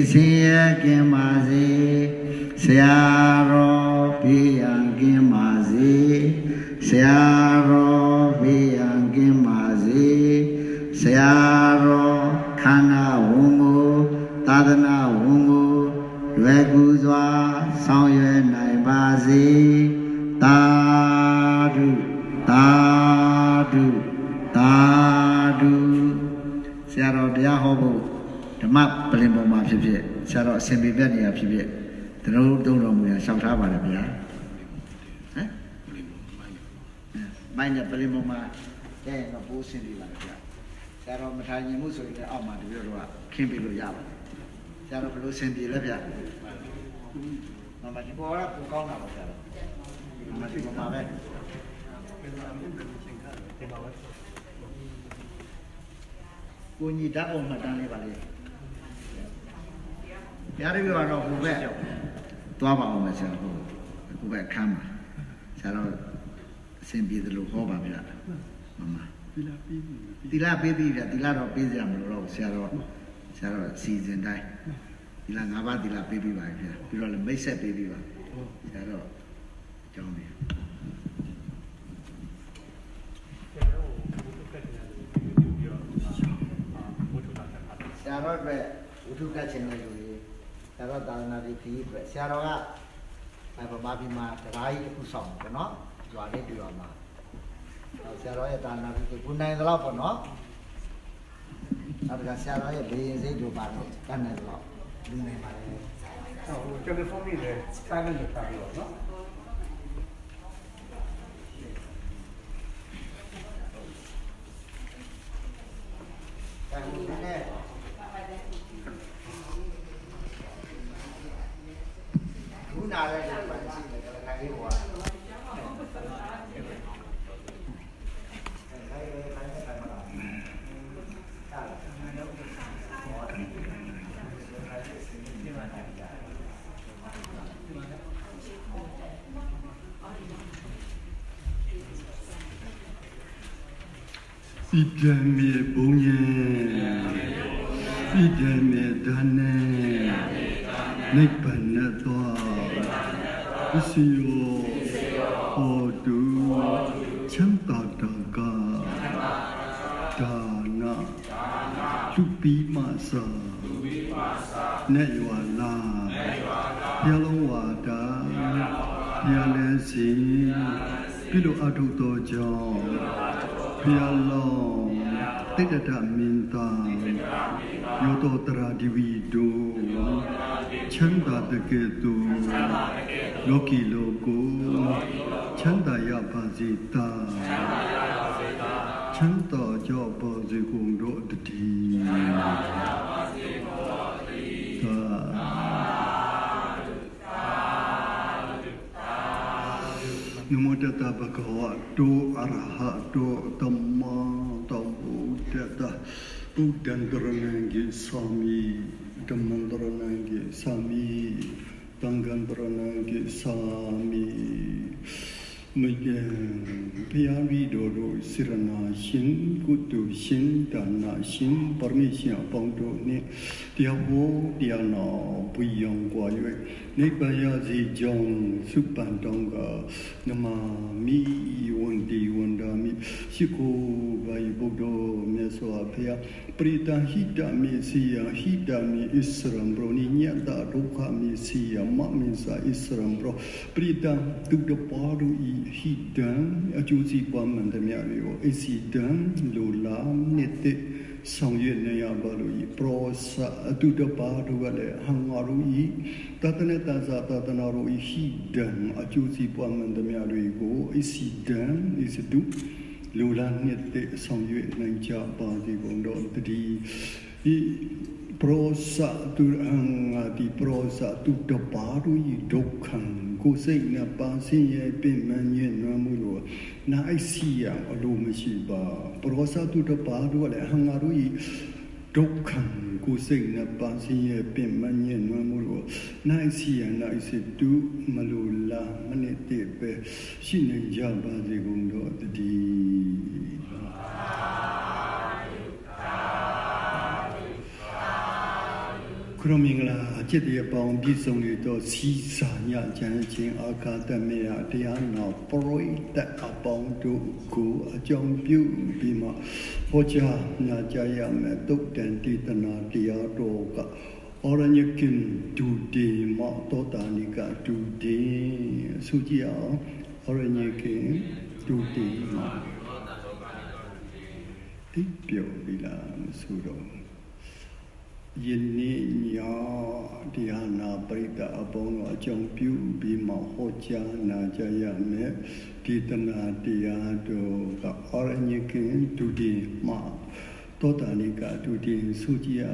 ဆင်းရဲကင်းပါစေဆရာတော်ဘေးရန်ကင်းပါစေဆရာတော်ဘေးရန်ကင်းပါစေဆရာတော်ခန္ဓာဝန်ကိုသာသနာဝန်ကိုလွယ်ကူစွာဆောင်ရွက်နိုင်ပါစေသာဓုသာဓုသာဓုဆရာတော်တရားဟောဖို့ဓမ္မပလင်ပေါ်မှာဖြစ်ဖြစ်ဆရာတော်အစဉ်ပြေတဲ့နေရာဖြစ်ဖြစ်တို့တုံးတော်မူရရှောက်ထားပါတယ်ဗျာဟမ်မိုင်းနဲ့ပလင်ပေါ်မှာကျရင်တော့ပိုးဆင်းပြီးပါလေဗျာဆရာတော်မထိုင်ရင်မှုဆိုရင်လည်းအောက်မှာတပြည့်တော့ခင်းပြီးလို့ရပါတယ်ဆရာတော်ဘယ်လိုဆင်ပြေလဲဗျာမမဒီပေါ်ကပူကောင်းတာပါဆရာတော်မဒီပေါ်မှာပဲကိုကြီးဓာတ်အောင်မှတ်တမ်းလေးပါလေဘုရားတပည့်တော်ဟိုဘက်သွားပါအောင်မယ်ဆရာတော်ဟိုဘက်ခမ်းပါဆရာတော်အစဉ်ပြေတယ်လို့ဟောပါဗျာမမတီလာပေးပြီဗျာတီလာတော့ပေးစရာမလိုတော့ဆရာတော်စီစဉ်တိုင်းတီလာ၅ပါးတီလာပေးပြီးပါဗျာပြီးတော့လည်းမိတ်ဆက်ပေးပြီးပါဆရာတော်အကြောင်းလေးဆရာတော်အတွက်ဝိထုကတ်ခြင်းလို့ဆရာတော်သာသနာ့ခရီးအတွက်ဆရာတော်ကဗမာပြည်မှာတရားကြီးတစ်ခုဆောင်တယ်နော်ကျွာလေးတွေ့ရမှာဆရာတော်ရဲ့သာသနာ့ခရီးကိုနိုင်သလောက်ပေါ့နော်နောက်တစ်ခါဆရာတော်ရဲ့ဘေးရင်စိတ်တို့ပါတော့တတ်နိုင်တော့လူနိုင်ပါလေဟိုတယ်လီဖုန်းလေးလည်းစမ်းလို့ထားလို့နော်ခုနာလည်းပတ်စီတယ်ကလည်းခိုင်းလေးပေါ်ဣဒံမေဘုံညေဣဒံမေဒါနေနိဗ္ဗာန်သောပစ္စယောဟောတုချမ်းသာတကဒါနာလူပိမသာနေဝလာဘုရားလုံးဝါဒဘုရားလည်းစီပြုလို့အထုတော်ကြောင့်ဘုရားလုံးတိတ္တမင်းသားယောတောတရာဒီဝီတို့ချမ်းသာတကယ်သူလောကီလောကိုချမ်းသာရပါစေတာချမ်းသာကြပါစေကုန်တို့တည်းနမောတတဗုဒ္ဓဝါတောအရဟတောသမ္မာသမ္ဗုဒ္ဓတဘုဒ္ဓံတရဏံဂိသာမိဓမ္မံတရဏံဂိသာမိသံဃံတရဏံဂိသာမိမယံဘုရားကြီးတို့စိရဏရှင်ကုတုရှင်ဒါနရှင်ပရမေရှင်အပေါင်းတို့နှင့်တရားဟောတရားနာပူယံကွာ၍နိဗ္ဗာန်ရစီကြောင်းစုပန်တောင်းကနမမိဝန္တိဝန္ဒာမိရှိခိုးဘာယဗုဒ္ဓမြတ်စွာဘုရားပရိတဟိတမေစီယဟိတမေဣစရံဘရောနိညတဒုက္ခမေစီယမမေစာဣစရံဘရောပရိတတုတပါဒုဤဟိတံအကျိုးစီးပွားမှန်သမျှတွေကိုအစီတံလိုလားနေတဲ့ဆောင်ရွက်နေရပါလို့ဤပရောစအတုတပါတို့ကလည်းဟံငါတို့ဤတတနတဇာတတနာတို့ဤဟိတံအကျိုးစီးပွားမှန်သမျှတွေကိုအစီတံဣစတုလိုလားနေတဲ့ဆောင်ရွက်နိုင်ကြပါစေကုန်တော့တည်းဤပရောစတုအံငါဒီပရောစတုတပါတို့ဤဒုက္ခံကိုယ်စိတ်နဲ့ပါဆင်းရဲပင်မညံ့နွမ်းမှုလို့နိုင်စီရအလိုမရှိပါပရောစတုတပါတို့လည်းဟံငါတို့ဤဒုက္ခံကိုယ်စိတ်နဲ့ပါဆင်းရဲပင်မညံ့နွမ်းမှုလို့နိုင်စီရနိုင်စီတုမလိုလားမနစ်တဲ့ပဲရှိနေကြပါစေကုန်တော့တည်း 그러면라 제대에 방 비송리도 시사냐 잔진 아카데미아 디아나 프로이트 아방도 그 아정뷰 비마 보자 나자야메 똑된디드나 디아도가 어른이긴 두디 마도다니까 두디 수지야 어른이긴 두디 마 디뼈리라 수로 Yini nya dhyana parita abong ajong piu bima hoja na jaya me ditana dhyado ka oranyikin tudi ma totanika tudi sujiya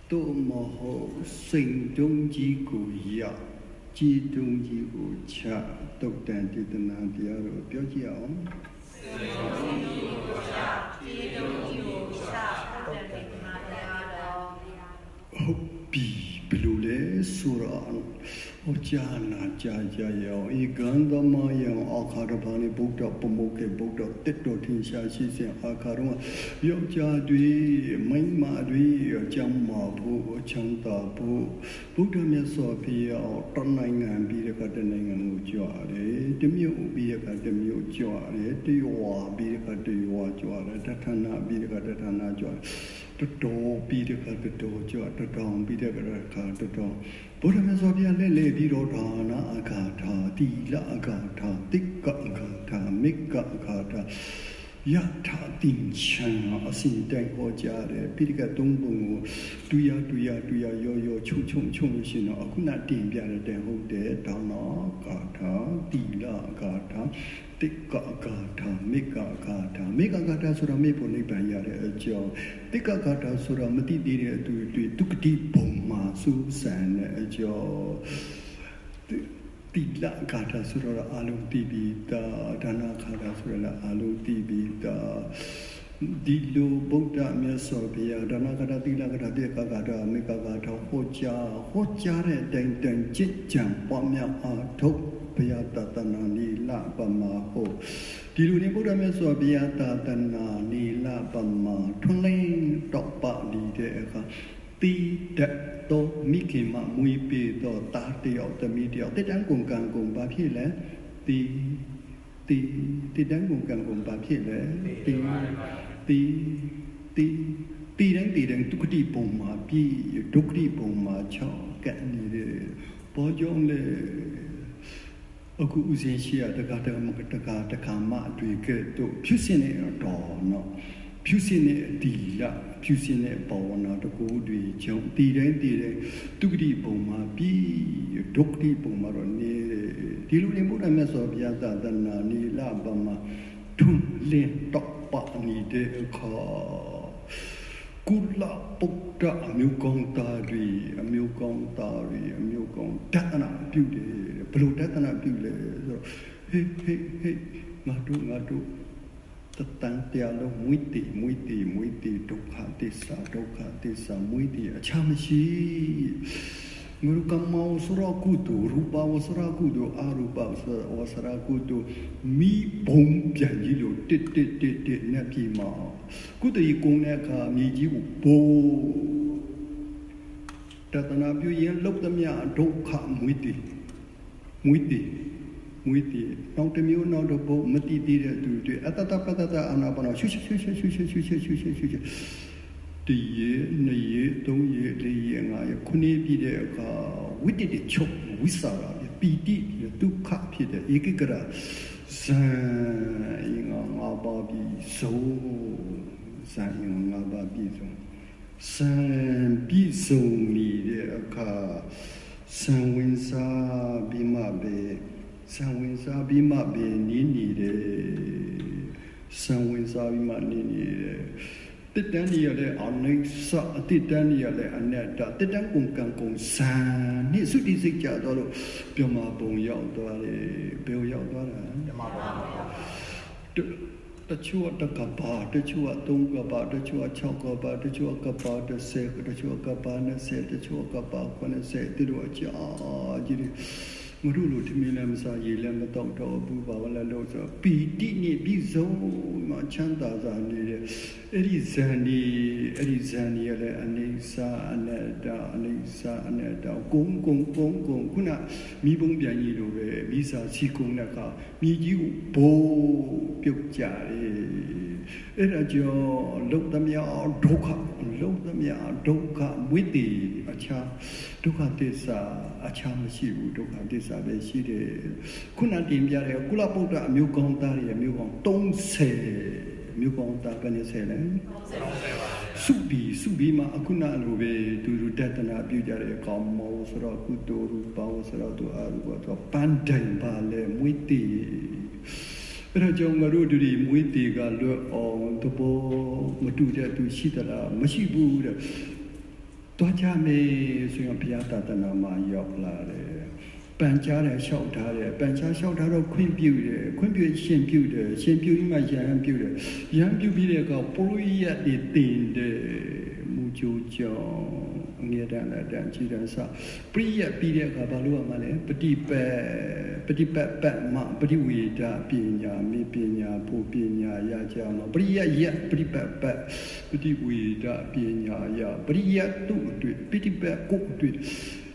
to moho sing dong ji gu ya ji dong ji gu cha tok dan ditana dhyado pyo ji aong Hobi belule suran ojana jaya yang iganda mayang akara bani bukta pemuke bukta tetto tinsha sisi akaruma yang jadui maima dui jamma bu changta bu bukta meso pia tanangan bi ka tanangan ujare demio bi ka demio ujare tiwa bi ka tiwa ujare tatana bi ka tatana ujare Toto bide ka toto jo toto bide ka toto Buddha me so bia le biro dana akata tila akata tikka akata mikka akata yatha tinchan asin dai ho ja de bide ka tong bung tuya yo chung sin no akuna tin pya de den ho de dana akata tila akata Tikka akata, mika akata sura me po nibbana ya de ajo. Tikka akata sura mati di de tu tukti bomma su san de ajo. Tila akata sura alu tibita, dana akata sura alu tibita. Dilo Buddha meso pia dana akata tila akata tikka akata mika akata hoja de den chit jang pa mya a thok Piyatana nila pama ho. Diluni Buddha meso piyatana nila pama. Tunling topa di deka. Ti dek to mikima mui pi to ta tiao ta mi tiao. Ti dan kung kang kung ba phi le. Ti dan kung kang kung ba phi le. Ti dan tukti pong ma pi tukti pong ma cho kat ni de. Po jong le. Aku usia sia dekat mak duit tu pusing dah no pusing dia pusing bawa na dekat duit jom tidak tu di boma pi dok di boma ni di luar ni bukan masa biasa dan ni lah bama tu le tok pak ni dekat Kula Buddha amiu kong tari datana piu de perlu datana piu le he ngadu tetang tialo muiti dukha desa muiti achamsi Guru kamau surakudu rupa wasarakudu arupa wasarakudu mi bom janji lo tit napi ma kudu ikong ne ka mi ji bo tatana pyu yen lok tamya dukha muiti nong temyo nong do bo mati ti de atata patata anapana shu Tiye, naye, tongye, leye, ngaya, kune pide ka witi de chok, wisara, pidi, dukha pide, ikikara, san inga ngaba bi so, san bi so ni de ka, san winsa bima be ni de, san winsa bima ni de. Titani ale aneksa, titani ale aneta, titan kung kang kung san. Ni sudi sikja dolo, piama bong yao dole, beo yao dole. Tachua takapa, tachua tongkapa, tachua chokapa, tachua kapa, tachua kapa, nase, tachua kapa, kone se, tiru aja, jadi. ငါတို့လိုထမင်းလည်းမစားရေလည်းမတောက်တော့ဘူးဘာလဲလို့ဆိုပီတိနဲ့ပြည့်စုံမှချမ်းသာစွာနေတဲ့အဲ့ဒီဇန်ဒီရလည်းအနေစာအနတ္တအနေစာအနတ္တကုန်းခုနမိဘုံပြန်ကြီးလိုပဲမိစာစီကုန်းတဲ့အခါမြေကြီးကိုဘိုးပြုတ်ကြတယ်အဲ့ဒါကြောင့်လုံသမျှဒုက္ခဝိတ္တိအခြားဒုက္ခသစ္စာအခြားမရှိဘူးဒုက္ခသစ္စာပဲရှိတယ်ခုနတင်ပြတဲ့ကုလပုဒ္ဒအမျိုးကောင်းသားရဲ့မျိုးကောင်း30မျိုးကောင်းသားပဲနဲ့ဆယ်လဲ30ပါစုပြီးမှအခုနလိုပဲသူတို့တတနာပြုကြတဲ့ကောင်းမောဆိုတော့ကုသိုလ်ရူပဆိုတော့သူအရူပတော့ပန်းတိုင်ပါလေမွေးတည်အဲ့ဒါကြောင့်ငါတို့ဒီမွေးတည်ကလွတ်အောင်တဘောမတူတဲ့သူရှိသလားမရှိဘူးတဲ့တွားကြမယ်ဆိုရင်ဘုရားတတနာမှာရောက်လာတယ်ပန်ချားတယ်လျှောက်ထားတယ်ပန်ချားလျှောက်ထားတော့ခွင့်ပြုတယ်ရှင်ပြုတယ်ရှင်ပြုပြီးမှယဟန်ပြုတယ်ယဟန်ပြုပြီးတဲ့အခါပရိယတ်တွေတင်တယ်မူကြိုးကြောင့်အငြိတန်လက်တန်ခြေတန်စပရိယတ်ပြီးတဲ့အခါဘာလို့ရမှာလဲပฏิပတ်မပฏิဝေဒပညာမေပညာဖို့ပညာရကြမှာပရိယတ်ယပฏิပတ်ပฏิဝေဒပညာရပရိယတ်သူ့အတွက်ပฏิပတ်ကိုအတွက်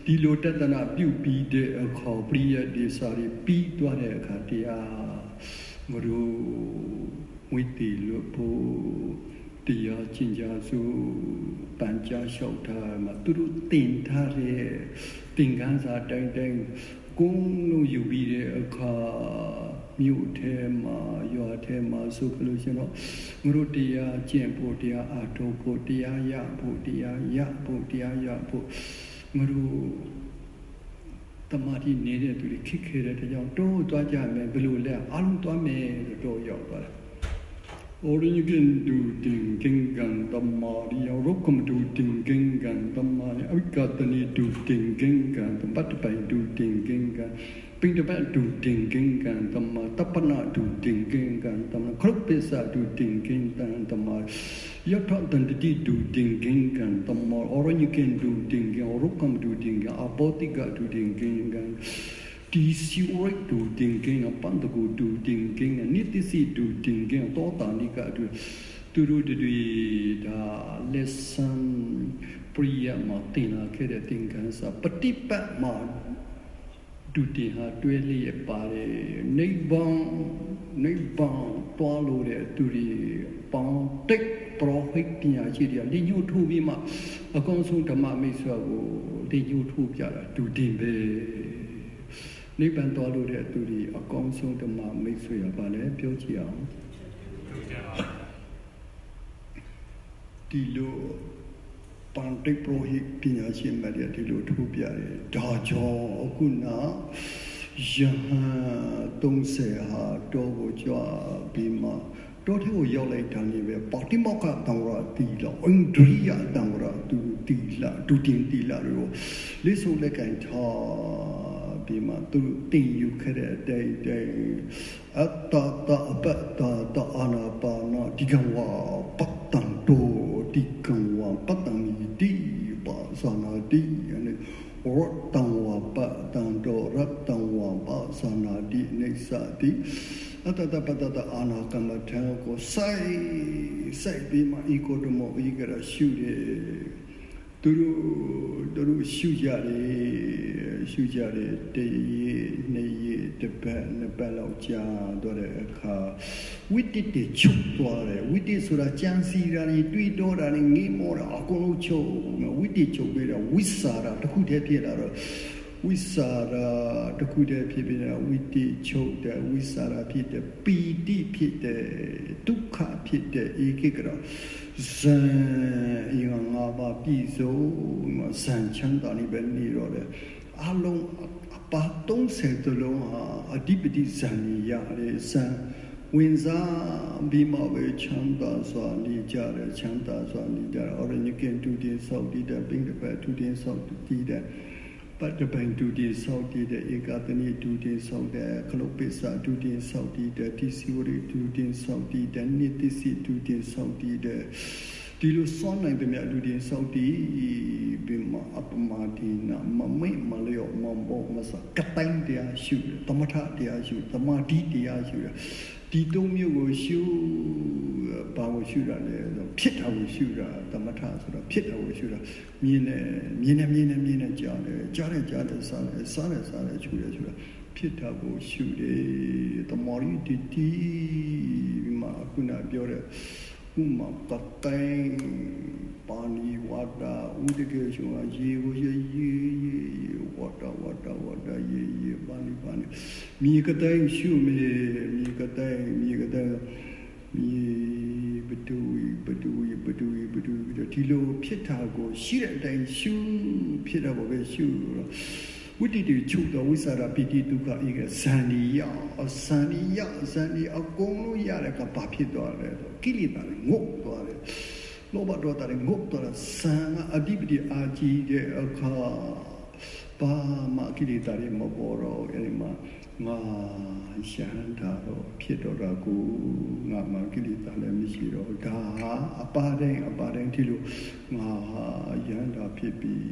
ဒီလိုတတနာပြုပြီးတဲ့အခါပရိယတ်ဒီစာရီပြီးသွားတဲ့အခါတရားမတို့ဝိတ္တိလို့ဖို့တရားကျင့်ကြစုပန်ကြားလျှောက်ထားမှာသူတို့တင်ထားတဲ့သင်္ကန်းစာတိုင်းကုန်းလို့ယူပြီးတဲ့အခါမြို့ထဲမှာရွာထဲမှာဆိုလို့ရှိရင်တော့ငါတို့တရားကျင့်ဖို့တရားအားထုတ်ဖို့တရားရဖို့ငါတို့တမာတိနေတဲ့သူတွေခက်ခဲတဲ့ကြောင့်တိုးသွားကြမယ်ဘယ်လိုလဲအားလုံးသွားမယ်တော့ရောက်သွားတယ်Origin do thinking Tamari, Rokum do thinking Tamari, Avicatani do thinking but by do thinking Ping the bad do thinking Tapana do thinking Krupesa do thinking Tamar Yatan do thinking Tamar, or you can do thinking, or Rokum do thinking, Apotica do thinking Tisiurik do thinking, a pandago do thinking, and nitisi do thinking, totanica do the lesson Priya Martina Keda thinkers, a patipat man do the hard really a party, neighbor, twallow to the pound, take profit Piachidia, the YouTube Vima, a consultama mesa, the YouTube Yara, do dimbe. နိဗ္ဗာန်သွားလို့တဲ့သူတွေအကောင်းဆုံးဓမ္မမိတ်ဆွေရပါလေပြောကြည့်အောင်ဒီလိုပန္တိပရောဟိတ်ပညာရှင်မတွေဒီလိုထုတ်ပြတယ်ဒါကြောင့်အခုနယဟန်30ဟာတော့ကိုကြွပြီးမှတော့ထဲကိုရောက်လိုက်တာနေပဲပါတိမောက္ခတံဝရတီလာအိန္ဒြိယတံဝရသူတီလာဒုတင်တီလာကိုလေးစုံလက်ကင်ထားဒီမှာသူတင်ယူခဲ့တဲ့အတိုင်းအတ္တတအပတ္တအာနာပါနဒီကံဝပတ္တံတောဒီကံဝပတ္တံမိတိပါသနာတိနဲ့ရတ္တံဝပတ္တံတောရတ္တံဝပါသနာတိနေသတိအတ္တပတ္တအာနာကမ္မထံကိုစိုက်ပြီးမှဤကိုယ်တော်မောဤကရရှုတယ်သူတို့ရှုကြတယ်တရေနှစ်ရေတစ်ပတ်နှစ်ပတ်လောက်ကြာတော့တဲ့အခါဝိတ္တိတွေချုပ်သွားတယ်ဝိတ္တိဆိုတာကြံစီတာတွေတွေးတောတာတွေငေးမောတာအကုန်လုံးချုပ်ဝိတ္တိချုပ်ပြီးတော့ဝိစာရတစ်ခုတည်းဖြစ်လာတော့ဝိစာရတစ်ခုတည်းဖြစ်ပြီးတော့ဝိတ္တိချုပ်တယ်ဝိစာရဖြစ်တယ်ပီတိဖြစ်တယ်ဒုက္ခဖြစ်တယ်ဧကိကရဇံယငါးပါးပြည့်စုံဇံချမ်းသာနေပဲနေတော့တယ်အလုံးအပါ30တလုံးဟာအဓိပတိဇံရတယ်ဇံဝင်စားပြီးမှပဲချမ်းသာစွာနေကြတယ်ချမ်းသာစွာနေကြတယ်အော်ရညကင်တူတင်ဆောက်တည်တဲ့ပင်တစ်ပတ်တူတင်ဆောက်တည်တဲ့ပတ်တပိုင်တူတင်ဆောက်တည်တဲ့ဧကတနိတူတင်ဆောက်တဲ့ခလုတ်ပိစ္ဆာတူတင်ဆောက်တည်တဲ့တိစီဝရိတူတင်ဆောက်တည်တဲ့နိတိစီတူတင်ဆောက်တည်တဲ့ ဒီလိုစွန့်နိုင်တဲ့မြတ်လူတွေစောက်တီဘယ်မှာအပမာဒီနာမမိတ်မလျော့မဘောမစကတိုင်းတရားရှုသမထတရားရှုသမာဓိတရားရှုဒီသုံးမျိုးကိုရှုဘာကိုရှုတာလဲဆိုဖြစ်တာကိုရှုတာသမထဆိုတော့ဖြစ်တာကိုရှုတာမြင်နေကြားတယ်စားတယ်ရှုတယ်ဖြစ်တာကိုရှုတယ်သမာဓိတီမှာခုနပြောတဲ့ဥမာပတိုင်းပါဏီဝါဒဥဒကေရှုရေကိုရေဝါဒရေပါဏီမြေကတိုင်းရှုမြေကတိုင်းမြေဘဒူဒီလိုဖြစ်တာကိုရှိတဲ့အတိုင်းရှုဖြစ်တာကိုပဲရှုဝိတ္တိချုပ်တော်ဝိသရာပိတိဒုက္ခဧကဇန်နီယအကုန်လုံးရတဲ့ကဘာဖြစ်သွားလဲဆိုကိလေသာတွေငုတ်သွားတယ်လောဘဒေါသတွေငုတ်သွားတာဇန်ကအဓိပတိအာကြီးတဲ့အခါဘာမှကိလေသာတွေမပေါ်တော့အဲဒီမှာငါရှမ်းတာတော့ဖြစ်တော့တာကိုငါမှကိလေသာလည်းမရှိတော့ဒါဟာအပါတိုင်းဒီလိုငါယန္တာဖြစ်ပြီး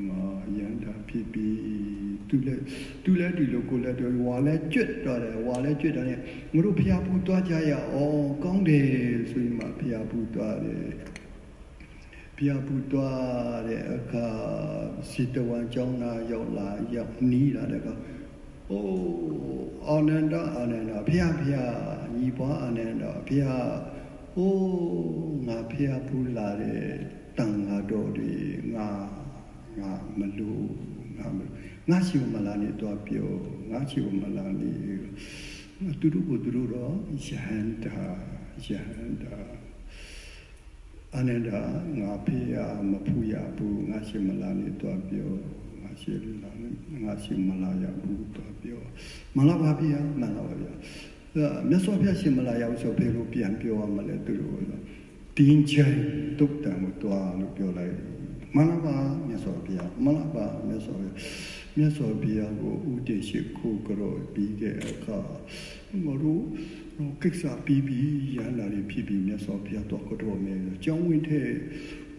ငါယန္တာဖြစ်ပြီးသူလည်းဒီလိုကိုလည်းတော့ဝါလည်းကျွတ်တော့တယ်ငါတို့ဖျားဘူးသွားကြရအောင်ကောင်းတယ်ဆိုရင်မှဖျားဘူးသွားတယ်အခါစီတဝန်ကျောင်းသားရောက်နီးလာတဲ့ကအိုးအာနန္ဒဖျားညီပွားအာနန္ဒဖျားအိုးငါဖျားဘူးလာတဲ့တန်ဃာတော်တွေငါမလို့ငါရှိမလားနေတော့ပြောငါရှိမလားနေသူတို့တော့ယဟန္တာအာနန္ဒငါဖျားမဖူးရဘူးငါရှိမလားနေတော့ပြောငါရှိမလားရဘူးတော့ပြောမလားပါဗျာမြတ်စွာဘုရားရှိမလားရောက်ဆိုဘယ်လိုပြန်ပြောရမလဲသူတို့တင်းချိုင်တုတ်တံကိုတွားလို့ပြောလိုက်မလားပါမြတ်စွာဘုရားမြတ်စွာဘုရားကိုဥတည်ရှိခိုးကြောပြီးတဲ့အခါငါတို့ကိစ္စပြီးရန်လာတွေဖြစ်ပြီးမြတ်စွာဘုရားတော့ကတော့မယ်ကျောင်းဝင်တဲ့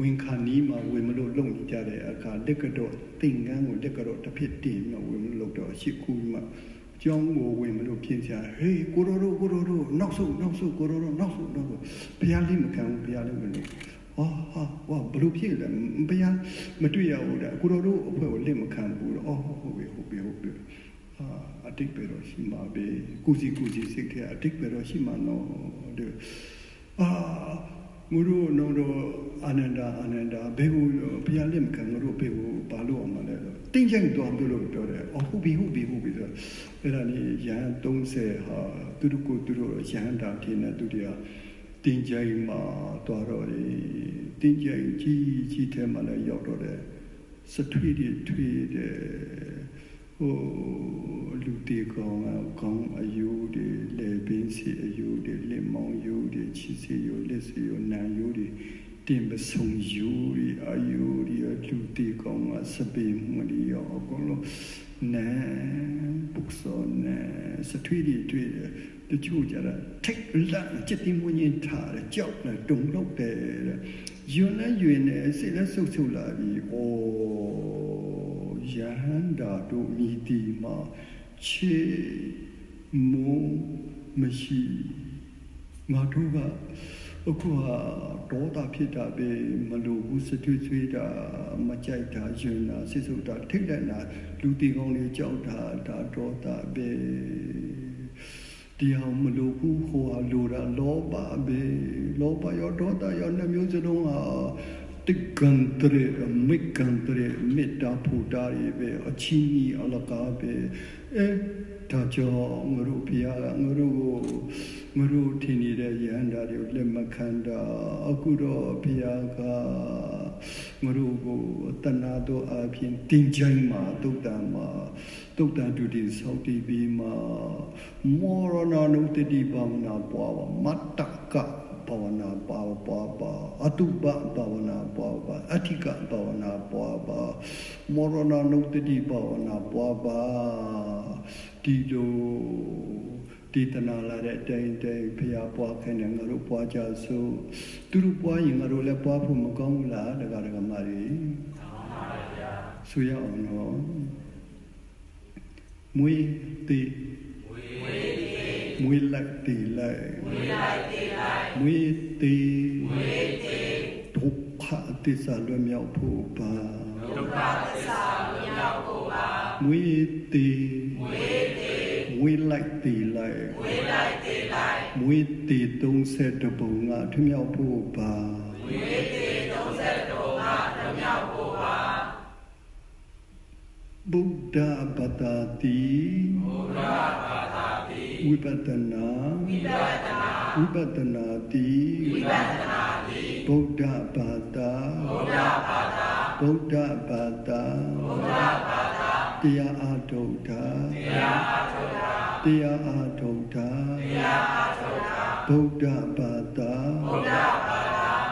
ဝင်ခါနီးမှာဝင်မလို့လုံနေကြတဲ့အခါလက်ကတော့တင်ကန်းကိုလက်ကတော့တစ်ဖြစ်တင်ပြီးဝင်မလို့တော့ရှိခုမှကျောင်းကိုဝင်မလို့ပြင်ချာဟေးကိုတော်တို့နောက်ဆုကိုတော်တို့နောက်ဆုဘုရားလေးမခံဘူးဘုရားလေးမလို့ဟာဘလို့ဖြစ်လဲဘုရားမတွေ့ရဘူးတဲ့ကိုတော်တို့အဖွဲ့ကိုလက်မခံဘူးတော့ဟုတ်ပြီအတိတ်ပဲတော့ရှိမှာပဲကုစီစိတ်ထဲအတိတ်ပဲတော့ရှိမှာနော်တဲ့ငါတို့တော့အာနန္ဒဘယ်ကိုဘုရားလက်မခံငါတို့ဘယ်ကိုဘာလို့အောင်မလဲတော့တင်းချိုင်တော့ပြောတယ်ဟုတ်ပြီဆိုအဲ့ဒါนี่ရန်30ဟာသူတို့ရန်တာထင်းတဲ့သူတွေကတင်းချိုင်မှာသွားတော့တင်းချိုင်ကြီးထဲမှာလည်းရောက်တော့တယ်စထွေးတယ်လူတေကောင်းအယိုးတွေလေပင်စီအယိုးတွေလက်မောင်းယိုးတွေချီစီယိုးလက်စီယိုးနံယိုးတွေတင်ပဆုံယိုးတွေအယိုးတွေလူတေကောင်းစပေမလီရောအကုန်လုံးနဲပုကစောနဲစထွေးတွေတချို့ကြတာထိတ်လန့်จิตတိမွင်းထားတယ်ကြောက်တယ်တုံလို့တယ်ယွန်းနဲ့စိတ်လည်းဆုပ်လာပြီးယဟန္တာတို့မိတီမှာခြေမုံမရှိငါတို့ကအခုဟာဒေါသဖြစ်တာပဲမလို့ဘူးစထွေးထွေးတာမကြိုက်တာယွန်းတာစိတ်ဆုပ်တာထိတ်လန့်တာလူတီကောင်းလေးကြောက်တာဒါဒေါသပဲဒီအောင်မလို့ဘူးဟိုဟာလိုတာလောဘရောဒေါသရောနှမျိုးစလုံးဟာတိကံတရေမိကံတရေမေတ္တာဖူတာရေပဲအချင်းကြီးအလကားပဲဒါကြောင့်ငါတို့ဘုရားကငါတို့ထင်နေတဲ့ယန္တာတွေကိုလက်မခံတာအခုတော့ဘုရားကငါတို့ကိုတဏှာတို့အပြင်တင်ချိုင်းမှာတုတ်တန်ဒုတိဆောက်တည်ပြီးမှာမောရဏနုတ္တိဘာဝနာပွားမတ္တကဘာဝနာပွားအတုပဘာဝနာပွားအဋ္ဌိကဘာဝနာပွားမောရဏနုတ္တိဘာဝနာပွားဒီလို ဒီတနာလာတဲ့တိုင်တိုင်ဖျားပွားခိုင်းတယ်ငါတို့ပွားကြစို့သူတို့ပွားရင်ငါတို့လည်းပွားဖို့မကောင်းဘူးလားတကားတကားမကြီးဆိုရအောင်နော်မွေးတီမွေးလိုက်တီလိုက်မွေးတီဒုက္ခသစ္စာလွတ်မြောက်ဖို့ပါမွေးတီမွေးလိုက်တီလိုက်မွေးတီ30ပုံကထမြောက်ဖို့ပါဗုဒ္ဓဘာသာတိဝိပဿနာတိဗုဒ္ဓဘာသာတရားအားထုတ်တာဗုဒ္ဓဘာသာ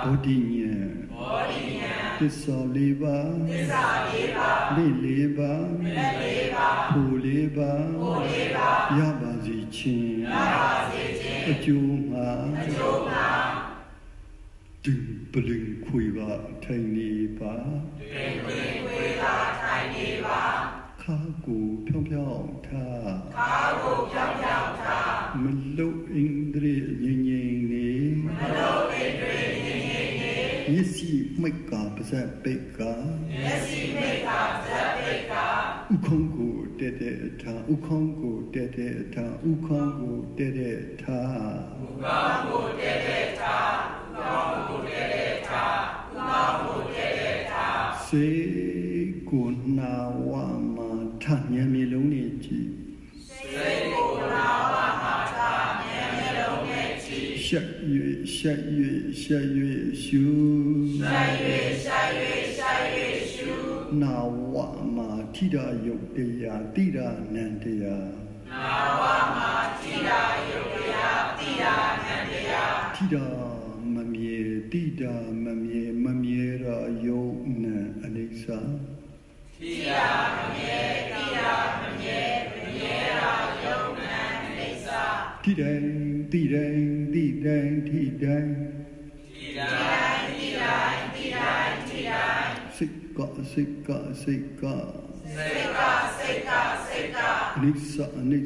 ဗုဒ္ဓဉာဏ်သစ္စာလေးပါးလက်လေးပါးဖို့လေးပါးရပါစေခြင်းအကျိုးမှာဒီပလင်ခွေပါထိုင်နေပါခါကိုဖြောင်းဖြောင်းထားမလုတ်ဣန္ဒြေငြိမ်ငြိမ်နေမျက်စိမိတ်ကပါဇက်ပိတ်ကဥခုံးကိုတဲတဲထားဥခုံးကိုတဲတဲထားစေကိုနာဝမှာထဉာဏ်မျိုးလုံးနဲ့ကြည့်ရှက်၍ရှုနာဝမှာထိတာယုတ်တရားတိတာနန္တရားထိတာမမြဲတိတာမမြဲရာယုတ်နံအနိစ္စထိတာမမြဲရာယုတ်နံအနိစ္စထိတိုင်းစိတ်ကအနိ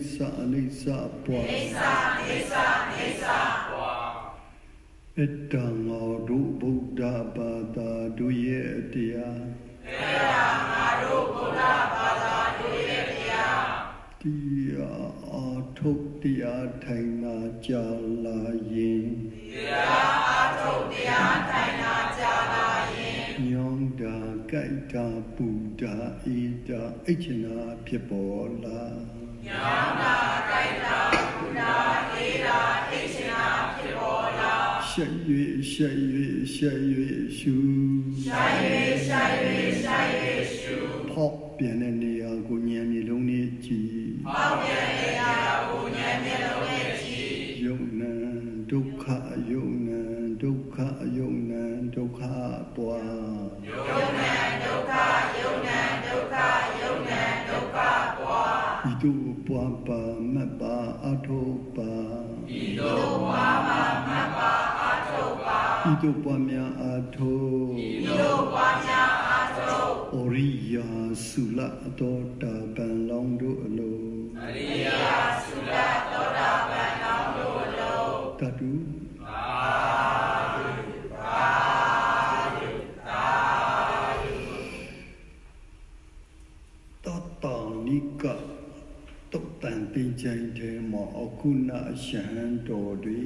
စ္စပွားအတ္တငါတို့ဗုဒ္ဓဘာသာတို့ရဲ့တရားတရားအားထုတ်တရားထိုင်နာကြာလာရင်ညောင်းတာကြိုက်တာပူတာအေးတာအိတ်ချနာဖြစ်ပေါ်လာရှက်၍ရှုဖောက်ပြန်တဲ့နေရာကိုဉာဏ်မျိုးလုံးနဲ့ကြည့်ယုံနံဒုက္ခပွားဤသို့ပွားပါမတ်ပါအထုပါဤသို့ပွားများအထုဩရိယာစုလသောတာပန်လောင်းတို့အလိုတတုကတုတ်တန်တင်ကြိုင်ထဲမှာအခုနာရှမ်းတော်တွေ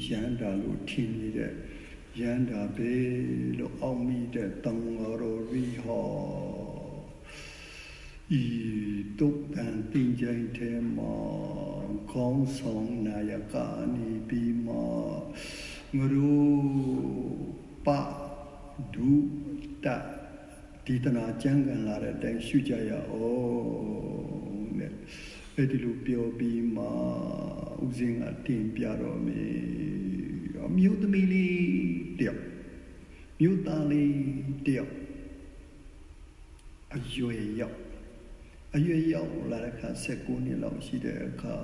ရှမ်းတာလို့ထင်နေတဲ့ရန်တာပဲလို့အောက်မိတဲ့တန်ဃာတော်ရီဟောဤတုတ်တန်တင်ကြိုင်ထဲမှာခေါင်းဆောင်နာယကနေပြီးမှငရိုပဒုတဒီတနာကျမ်းကန်လာတဲ့အတိုင်းရှုကြရအောင်တဲ့အဲ့ဒီလိုပြောပြီးမှဥစဉ်ကတင်ပြတော်မူမြို့သမီးလေးတယောက်မြို့သားလေးတယောက်အရွယ်ရောက်လာတဲ့အခါ19နှစ်လောက်ရှိတဲ့အခါ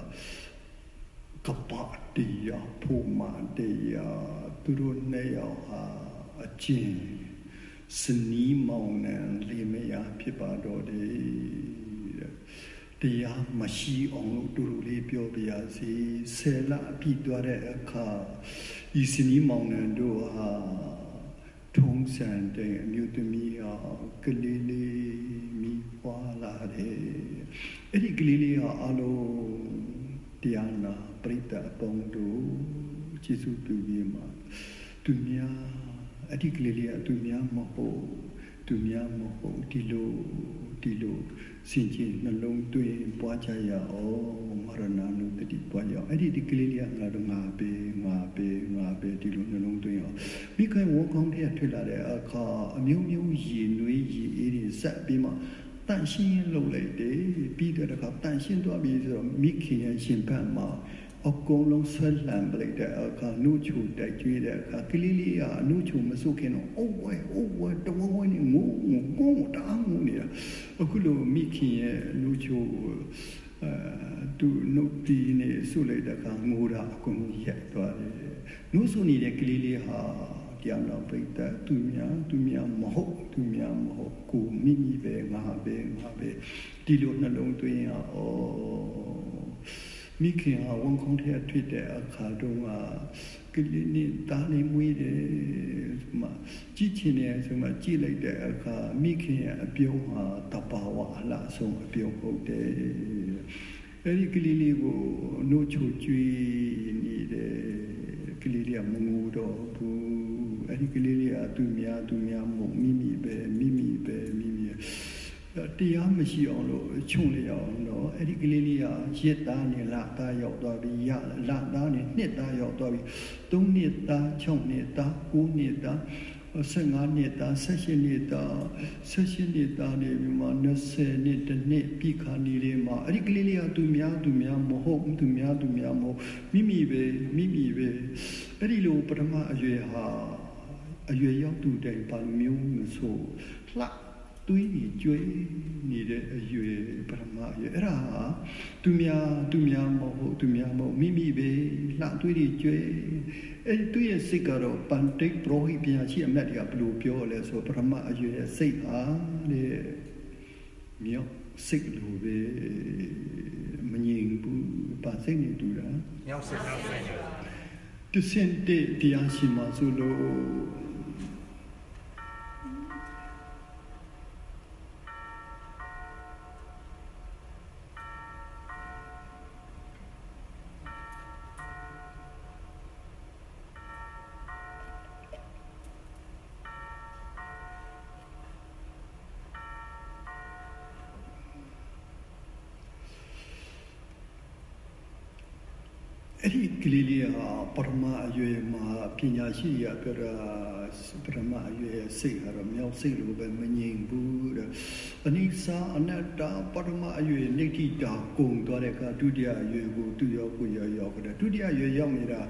ကပတရားဖို့မှတရားသူတို့နှစ်ယောက်ဟာအကျင့်စနီးမောင်နှံလေးမယားဖြစ်ပါတော့တယ်တရားမရှိအောင်လို့တူတူလေးပြောပြရစီဆယ်လအပြည့်သွားတဲ့အခါဤစနီးမောင်နှံတို့ဟာထုံးစံတဲ့အမျိုးသမီးဟာကလေးလေးမိပွားလာတယ်အဲ့ဒီကလေးလေးဟာအလုံးတရားနာပရိသတ်အပေါင်းတို့ကျေးဇူးပြုပြီးမှသူများအတိကလေးလေးအသူများမဟုတ်သူများမဟုတ်ဒီလိုစင်ကြင်နှလုံးသွင်းပွားချရအောင်မရဏနုတတိပွားရအောင်အဲ့ဒီကလေးလေးကငါတို့ငါပဲဒီလိုနှလုံးသွင်းအောင်မိခိုင်ဝကောင်းတဲ့ထွက်လာတဲ့အခါအမျိုးမျိုးရည်နွေးရည်အေးတွေဆက်ပြီးမှတန်ရှင်းလုပ်လိုက်တယ်ပြီးတဲ့အခါတန်ရှင်းသွားပြီဆိုတော့မိခင်ရဲ့ရှင်ဘက်မှာအကုန်လုံးဆွဲလန်းပလိုက်တဲ့အခါနှုတ်ချိုတိုက်ကျွေးတဲ့အခါကလေးလေးကနှုတ်ချိုမစုခင်တော့အိုးဝဲတဝဝဲနေငိုတာငိုနေတာအခုလိုမိခင်ရဲ့နှုတ်ချိုသူနှုတ်တီးနေဆုလိုက်တဲ့အခါငိုတာအကုန်ရက်သွားတယ်နှုတ်ဆုနေတဲ့ကလေးလေးဟာတရားနာပိဋကသူများမဟုတ်ကိုမိမိပဲငါပဲဒီလိုနှလုံးသွင်းရအောင်မိခင်ဟာဝန်ခေါင်းထဲထွေးတဲ့အခါတုန်းကကလေးနဲ့တားနေမွေးတယ်မှာကြည့်ချင်တယ်ဆိုမှကြည့်လိုက်တဲ့အခါမိခင်ရဲ့အပြုံးဟာတဘာဝအလားဆုံးအပြုံးဟုတ်တယ်အဲဒီကလေးလေးကိုနှုတ်ချိုကျွေးနေတယ်ကလေးလေးကမငိုတော့ဘူးအဲဒီကလေးလေးကသူများမဟုတ်မိမိပဲတရားမရှိအောင်လို့ချုံလျအောင်တော့အဲ့ဒီကလေးလေးကရစ်သားနဲ့လသားရောက်သွားပြီလသားနဲ့နှစ်သားရောက်သွားပြီ3နှစ်သား6နှစ်သား9နှစ်သား15နှစ်သား18နှစ်သားနေပြီးမှ20နှစ်တစ်နှစ်ပြည်ခါနေလေးမှာအဲ့ဒီကလေးလေးကသူများမဟုတ်မိမိပဲအဲ့ဒီလိုပထမအရွယ်ဟာအရွယ်ရောက်သူတိုင်ပါမျိုးဆိုလှတွေးကြီးကျွေးနေတဲ့အရွယ်ပထမအရွယ်အဲ့ဒါဟာသူများမဟုတ်မိမိပဲလှတွေးကြီးကျွေးအဲ့သူရဲ့စိတ်ကတော့ပန်တိတ်ပရောဟိပညာရှိအမတ်တွေကဘယ်လိုပြောလဲဆိုပထမအရွယ်ရဲ့စိတ်ဟာတဲ့မြောက်စိတ်လိုပဲမငြိမ်ဘူးပါစိတ်နေတူတာမြောက်စိတ်တစင်တဲ့တရားရှိမှဆိုလို့အဲ့ဒီကလေးလေးဟာပထမအရွယ်မှာပညာရှိရပြောတာပထမအရွယ်စိတ်ကတော့မြောက်စိတ်လိုပဲမငြိမ်ဘူးတဲ့အနိစ္စအနတ္တပထမအရွယ်နိဋ္ဌိတာကုန်သွားတဲ့အခါဒုတိယအရွယ်ကိုသူရောက်ကိုရောက်ကြတယ်ဒုတိယအရွယ်ရောက်နေတာ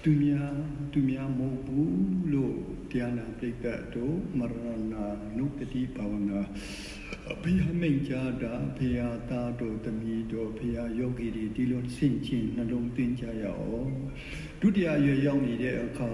သူများမဟုတ်ဘူးလို့တရားနာပိဋကတ်တို့မရဏနုတတိဘာဝနာဘုရားမိန့်ကြားတာဘုရားသားတို့သမီးတို့ဘုရားယောဂီတွေဒီလိုဆင့်ချင်းနှလုံးသွင်းကြရအောင်ဒုတိယရွယ်ရောက်နေတဲ့အခါ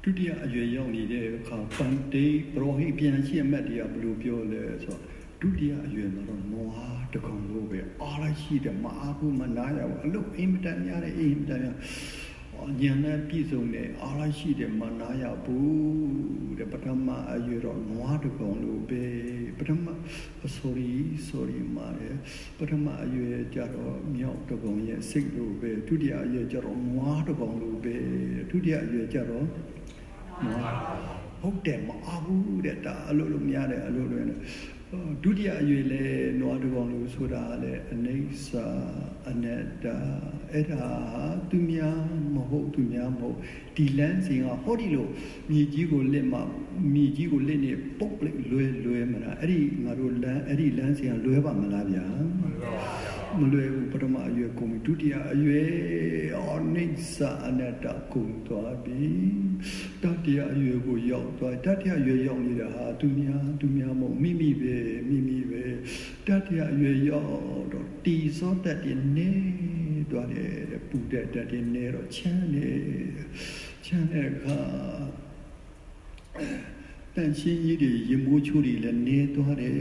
ဒုတိယအရွယ်ရောက်နေတဲ့အခါပန်တေပရောဟိပြန်ရှိအမတ်တွေကဘယ်လိုပြောလဲဆိုတော့ဒုတိယအရွယ်မှာတော့နွားတကောင်လို့ပဲအားရရှိတယ်မအားဘူးမနာရဘူးအလုပ်အိမ်မတန်များတယ်အိမ်မတန်များဉာဏ်နဲ့ပြည့်စုံတယ်အားရရှိတယ်မနာရဘူးတဲ့ပထမအရွယ်တော့နွားတကောင်လို့ပဲပထမ sorry မာတယ်ပထမအရွယ်ကျတော့မြောက်တကောင်ရဲ့စိတ်လို့ပဲဒုတိယအရွယ်ကျတော့နွားတကောင်လို့ပဲဒုတိယအရွယ်ကျတော့ဟုတ်တယ်မအားဘူးတဲ့ဒါအလုပ်လို့မရတဲ့အလုပ်တွေနဲ့ ဒုတိယအရွယ်လဲနွားတကောင်လို့ဆိုတာလဲအနိစ္စအနတ္တအဲ့ဒါသူများမဟုတ်သူများမဟုတ်ဒီလမ်းစဉ်ကဟောဒီလိုမြေကြီးကိုလက်မှမြေကြီးကိုလက်နဲ့ပုတ်လိုက်လွဲမလားအဲ့ဒီငါတို့လမ်းအဲ့ဒီလမ်းစဉ်ကလွဲပါမလားဗျာမလွယ်ဘူးပထမအရွယ်ကုန်ဒုတိယအရွယ်အနိစ္စအနတ္တကုန်သွားပြီတတိယအရွယ်ကိုရောက်သွားတတိယအရွယ်ရောက်နေတာဟာသူများမဟုတ်မိမိပဲတတိယအရွယ်ရောက်တော့တီစောတတ်တဲ့နေသွားတယ်ပူတဲ့တတ်တဲ့နေတော့ချမ်းတဲ့အခါတန်ရှင်းကြီးတွေရင်မိုးချိုးတွေလည်းနေသွားတယ်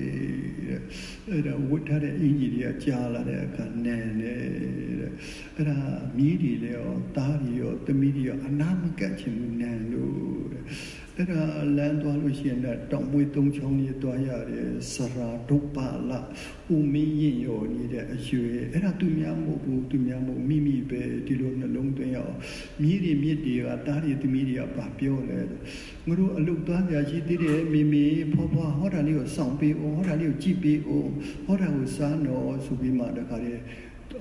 အဲ့ဒါဝတ်ထားတဲ့အင်ကြီးတွေကကြားလာတဲ့အခါနန်တယ်အဲ့ဒါမြည်တွေလည်းရောသားတွေရောသမီးတွေရောအနာမကတ်ချင်ဘူးနန်လို့အဲ့ဒါလမ်းသွားလို့ရှိရင်တော့တောင်မွေးသုံးချောင်းကြီးသွားရတယ်စရာဒုပ္ပလဥမင်းရင်ရောနေတဲ့အရွယ်အဲ့ဒါသူများမဟုတ်ဘူးသူများမဟုတ်မိမိပဲဒီလိုနှလုံးသွင်းရအောင်မြည်တွေကတားတွေသမီးတွေကပါပြောလဲငါတို့အလုတ်သွားကြရှိသေးတယ်မိဖွားဟောတာလေးကိုစောင့်ပေးအောင်ဟောတာလေးကိုကြည့်ပေးအောင်ဟောတာကိုစားတော့ဆိုပြီးမှတခါလေ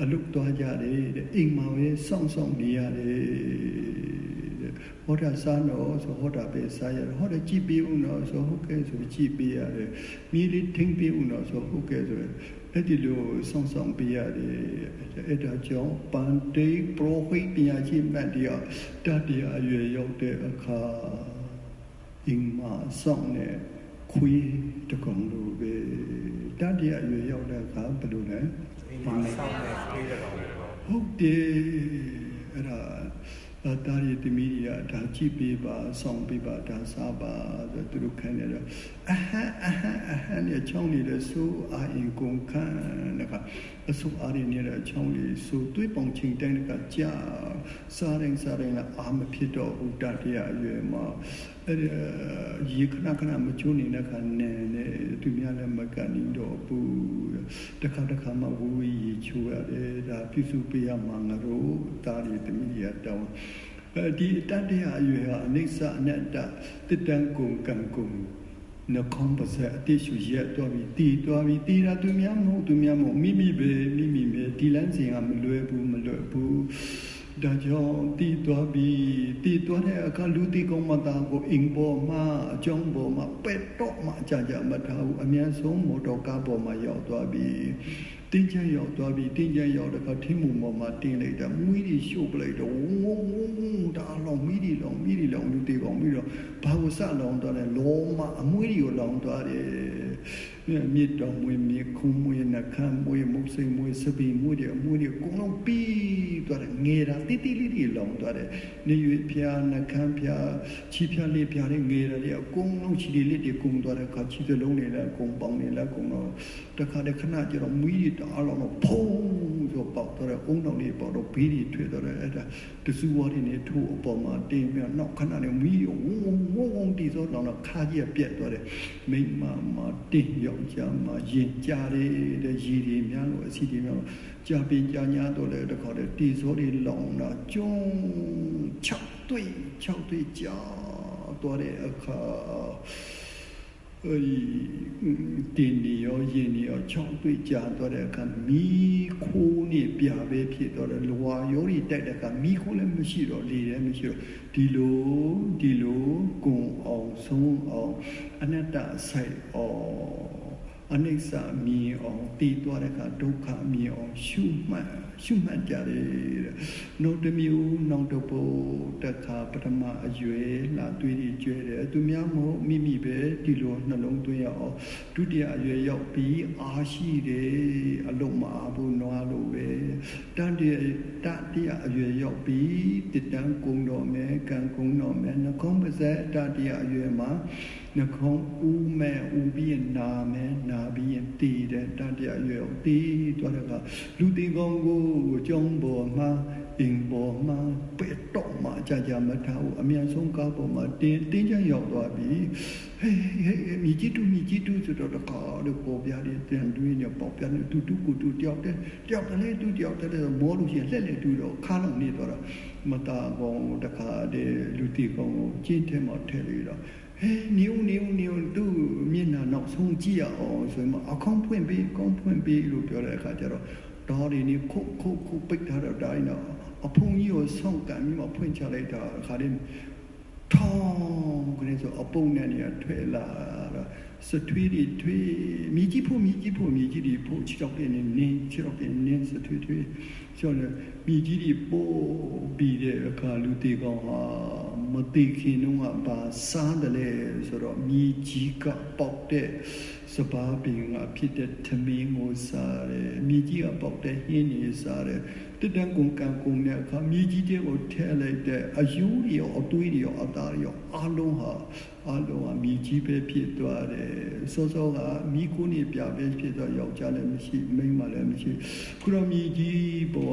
အလုတ်သွားကြတယ်အိမ်မှာပဲစောင့်နေရတယ်ဟောတာစားတော့ဆိုဟောတာပဲစားရတယ်ဟောတာကြည့်ပေးဦးတော့ဆိုဟုတ်ကဲ့ဆိုကြည့်ပေးရတယ်မိလေးထိမ့်ပေးဦးတော့ဆိုဟုတ်ကဲ့ဆိုအဲ့ဒီလိုစောင့်ပေးရတယ်အဲ့ဒါကြောင့်ပန်တေပရိုဟိပညာရှိမှတ်တရားတတိယအရွယ်ရောက်တဲ့အခါအင်းမဆောင်နဲ့ခွေးတကောင်လိုပဲတတိယအရွယ်ရောက်တဲ့အခါဘယ်လိုလဲအင်းမဆောင်နဲ့ခွေးတကောင်လိုဟုတ်တယ်အဲ့ဒါတာရီတမီးရဒါကြည့်ပေးပါဆောင်ပေးပါဒါစားပါဆိုသူတို့ခံရတော့အဟမ်းနဲ့ချောင်းနေတဲ့ဆိုးအာရင်ကုန်ခန်းတဲ့အဆိုးအာရင်နေတဲ့ချောင်းလေးဆိုတွေးပုံချင်းတိုင်းကကြာစားရင်လည်းအာမဖြစ်တော့ဥတတရားအရွယ်မှာအဲ့ဒီရေခဏမချိုးနေတဲ့ခါနဲ့သူများလည်းမကန်တော့ဘူးတခါမှဝူရီချိုးရတယ်ဒါပြုစုပေးရမှာငါတို့တာရီတမီးရတောင်းဒီတတရားအရွယ်ဟာအနိစ္စအနတ္တတစ်တန်ကုန်ကံကုန်နှခေါင်းပါစအတိရှုရက်တော်ပြီးတီတာသူများမဟုတ်မိမိပဲဒီလမ်းစဉ်ကမလွယ်ဘူးဒါကြောင့်တီသွားတဲ့အခါလူတီကောင်းမသားကိုအင်ပေါ်မှာအကြောင်းပေါ်မှာပက်တော့မှကြာမထားဘူးအများဆုံးမော်တော်ကားပေါ်မှာရောက်သွားပြီတင်းချမ်းရောက်သွားပြီတင်းချမ်းရောက်တဲ့အခါထင်းမုံပေါ်မှာတင်းလိုက်တာမွေးတွေရှို့ပလိုက်တော့ဝုန်းဒါလောင်မီးတွေလောင်လူတီကောင်းပြီးတော့ဘာကိုစလောင်သွားလဲလောမအမွေးတွေကိုလောင်သွားတယ်မြစ်တော်မွေးမြေခုံမွေးနှခမ်းမွေးမုတ်စိမ်မွေးစပီမွေးတွေအမွေးတွေအကုန်လုံးပြီးသွားတယ်ငယ်တာတိလေးတွေလောင်သွားတယ်နေရွေဖျားနှခမ်းဖျားချီဖျားလေးဖျားတွေငယ်တယ်အကုန်လုံးချီလေးတွေကုန်သွားတဲ့အခါချီစလုံးတွေလည်းအကုန်ပေါင်းနေလည်းအကုန်တော့တခါတည်းခဏကျတော့မွေးတွေတအားလောင်တော့ဖုံးဆိုပေါက်တော့အုံတော်လေးပေါက်တော့ဘေးတွေထွက်တော့အဲ့ဒါတစူဝါးတွေနဲ့ထိုးအပေါ်မှာတင်းပြီးနောက်ခဏနဲ့မွေးဝုန်းတီဆိုတော့ခါကြီးပြက်သွားတယ်မိမမှာတင်းယောက်ျားမှာရင်ကြားတဲ့ရည်တွေများလို့အစီတွေများကြာပင်ကြာညာတော့လေတခါတည်းတီဆိုတွေလောင်တာကျုံ6တွေ့ကြာတော့တဲ့အခါတင်းနေရောရင်နေရော6တွေ့ကြာတော့တဲ့အခါမီးခိုးနေပြပဲဖြစ်တော့တယ်လွာရိုးတွေတိုက်တဲ့အခါမီးခိုးလည်းမရှိတော့လေလည်းမရှိတော့ဒီလိုကုံအောင်ဆုံးအောင်အနတ္တဆိုင်အောင်အနိစ္စမြင်အောင်တည်သွားတဲ့အခါဒုက္ခမြင်အောင်ရှုမှတ်ကြတယ်နောက်တစ်မျိုးနောက်တစ်ပုတ်တခါပထမအရွယ်လာသွေးတွေကျွဲတယ်သူများမဟုတ်မိမိပဲဒီလိုနှလုံးသွင်းရအောင်ဒုတိယအရွယ်ရောက်ပြီးအားရှိတယ်အလုံးမအားဘူးနွားလို့ပဲတတိယအရွယ်ရောက်ပြီးတတန်းကုံတော်မယ်ကံကုံတော်မယ်နှခုံးပါးစပ်တတိယအရွယ်မှာနှခုံးဦးမဲ့ဦးပြီးနာမယ်နာပြီးရင်တည်တယ်တတိယအရွယ်တည်သွားတဲ့အခါလူတင်ကောင်းကိုကျောင်းပေါ်မှာအင်ပေါ်မှာပဲ့တော့မှကြာမထားဘူးအမြန်ဆုံးကားပေါ်မှာတင်းချရောက်သွားပြီဟေးမြည်ကြည့်တူဆိုတော့တခါတော့ပေါ်ပြတယ်တန်တွင်းနဲ့ပေါ်ပြတယ်တူကိုတူတယောက်တည်းလေးတူတယောက်တည်းမောလို့ရှိရင်လှက်တူတော့ခါလောက်နေတော့မတာကောင်တခါတည်းလူတီကောင်ကိုကျင်းထဲမှာထည့်လိုက်တော့ဟေးနင်းသူမျက်နှာနောက် ဆုံးကြည့်ရအောင်ဆိုမှအကောင်းဖွင့်ပေးလို့ပြောတဲ့အခါကျတော့ဒါတွေနေခုတ်ပိတ်ထားတော့တိုင်းတော့အဖုံကြီးကိုဆောက်ကံပြီးမှဖွင့်ချလိုက်တာအခါတည်းထောင်းကနေဆိုအပုံနဲ့နေရထွေလာတော့စထွေးတွေထွေးမြကြီးတွေဖို့ခြေတော့ကနေနင်းစထွေးဆိုတော့မြကြီးတွေပို့ပြီးတဲ့အခါလူတေကောင်ဟာမသိခင်တော့ဘာစားတယ်လဲဆိုတော့မြကြီးကပေါက်တဲ့စပါးပင်ကဖြစ်တဲ့သမင်းကိုစားတယ်မြကြီးကပေါက်တဲ့ဟင်းတွေစားတယ်တတန်ကုန်ကံကုန်တဲ့အခါမြကြီးတွေကိုထဲလိုက်တဲ့အယူတွေရောအသွေးတွေရောအသားတွေရောအလုံးဟာမြကြီးပဲဖြစ်သွားတယ်စောစောကမိကိုနေပြပဲဖြစ်တော့ယောက်ျားလည်းမရှိမိန်းမလည်းမရှိခုတော့မြကြီးဘဝ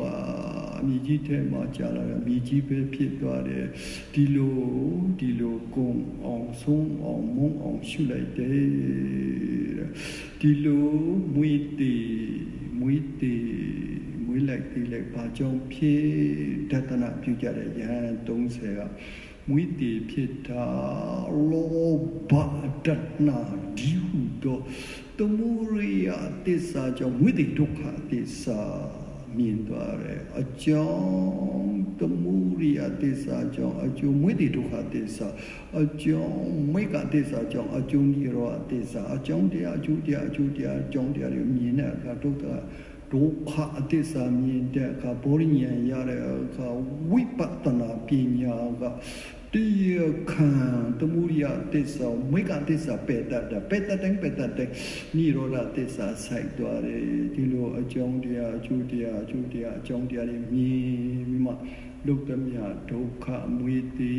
မြကြီးထဲမှာကြာလာတယ်မြကြီးပဲဖြစ်သွားတယ်ဒီလိုကုန်အောင်ဆုံးအောင်မုန်းအောင်ရှုလိုက်တယ်ဒီလိုမွေးလိုက်သေးလိုက်ဘာကြောင့်ဖြစ်ဒသနာပြုကြတဲ့ယဟန်30ကမွေးတည်ဖြစ်တာလောဘဒသနာဒီဟုတော့တမှုရိယသစ္စာကြောင့်မွေးတည်ဒုက္ခသစ္စာမြင်သွားတယ်အကြောင်းတမှုရိယသစ္စာကြောင့်အကျိုးမွေးတည်ဒုက္ခသစ္စာအကြောင်းမိကသစ္စာကြောင့်အကျိုးနိရောဓသစ္စာအကြောင်းတရားအကျိုးတရားအကြောင်းတရားတွေမြင်တဲ့အခါဒုက္ခအတ္တစာမြင်တဲ့အခါဘောရိညာရတဲ့အခါဝိပဿနာပညာကတရားခံတမှုရိယသစ္စာမိကသစ္စာပယ်တတ်တဲ့နိရောဓသစ္စာဆိုင်သွားတယ်ဒီလိုအကြောင်းတရားအကျိုးတရားအကြောင်းတရားတွေမြင်ပြီးမှလုတ်တမြဒုက္ခမွေတိ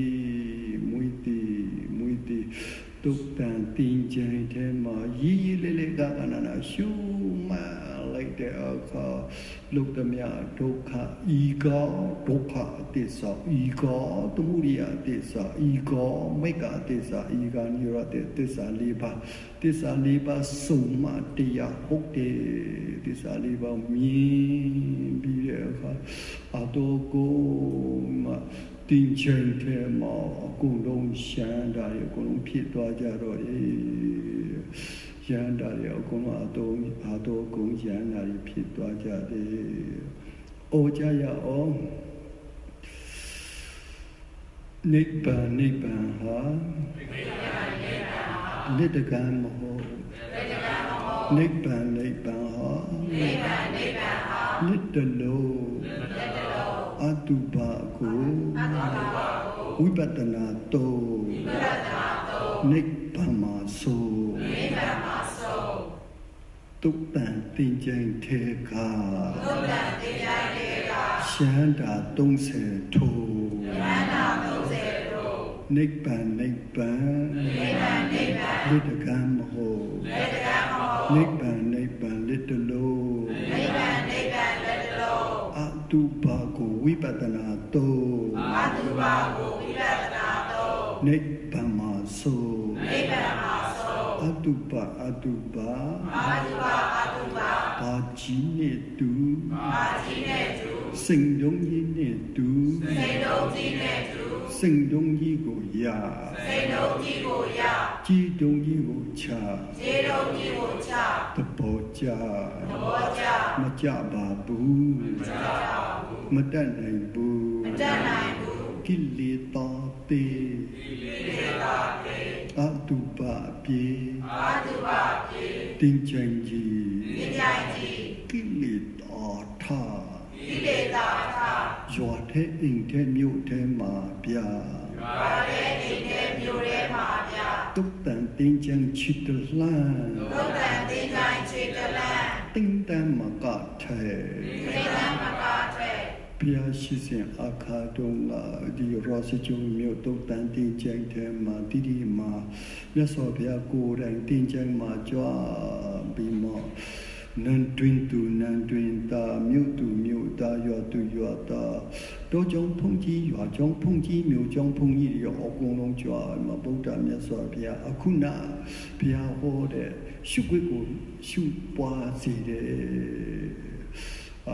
တုတ်တန်တင်ကြင်ထဲမှာရေးလေးကနာရှုမှလိုက်တဲ့အခါလုတ်တမြဒုက္ခဤကောဒုက္ခသစ္စာဤကောတမှုရိယသစ္စာဤကောမိကသစ္စာဤကနိရောဓသစ္စာ၄ပါးစုံမှတရားဟုတ်တယ်သစ္စာ၄ပါးမြင်ပြီးတဲ့အခါအတောကိုမှတင်ချင်တဲ့မှာအကုန်လုံးရှမ်းတာတွေအကုန်လုံးဖြစ်သွားကြတော့ရန်တာတွေအကုန်လုံးအတော်ကုန်ရန်တာတွေဖြစ်သွားကြတယ်။အော်ကြရအောင်နိဗ္ဗာန်ဟာလက်တကံမဟုတ်နိဗ္ဗာန်ဟာလက်တလုံးအတုပါကိုဝိပဿနာတော့နိဗ္ဗာန်မှာဆိုတုတ်တန်တင်ကြင်ထေကရှမ်းတာ30ထိုနိဗ္ဗာန်လက်တကံမဟုတ်နိဗ္ဗာန်လက်တလုံးအတုပါကိုဝိပဿနာတော့နိဗ္ဗာန်မှာဆိုအတုပါဘာကြီးနဲ့တူစိန်တုံးကြီးနဲ့တူစိန်တုံးကြီးကိုရကြီးတုံးကြီးကိုချသဘောကြမကြပါဘူးမတတ်နိုင်ဘူးကိလေသာတေအတုပါပြေတင်ကြင်ကြီးကိလေသာထရွာတဲ့အိမ်တဲ့မြို့ထဲမှာပြတုတ်တန်တင်ကြင်ချစ်တလန်းတင်းတန်မကထဲဘုရားရှိစဉ်အခါတုန်းကဒီရောစကျုံမြို့တုတ်တန်တင်ကြင်ထဲမှာတိမှာမြတ်စွာဘုရားကိုယ်တိုင်တင်ကြင်မှာကြွားပြီးမှနန်တွင်သူနန်တွင်တာမြို့သူမြို့သားရွာသူရွာသားတောကျောင်းဖုန်ကြီးရွာကျောင်းဖုန်ကြီးမြို့ကျောင်းဖုန်ကြီးတွေအကုန်လုံးကြွားမှာဗုဒ္ဓမြတ်စွာဘုရားအခုနာဘုရားဟောတဲ့ရှုခွင့်ကိုရှုပွားစေတယ်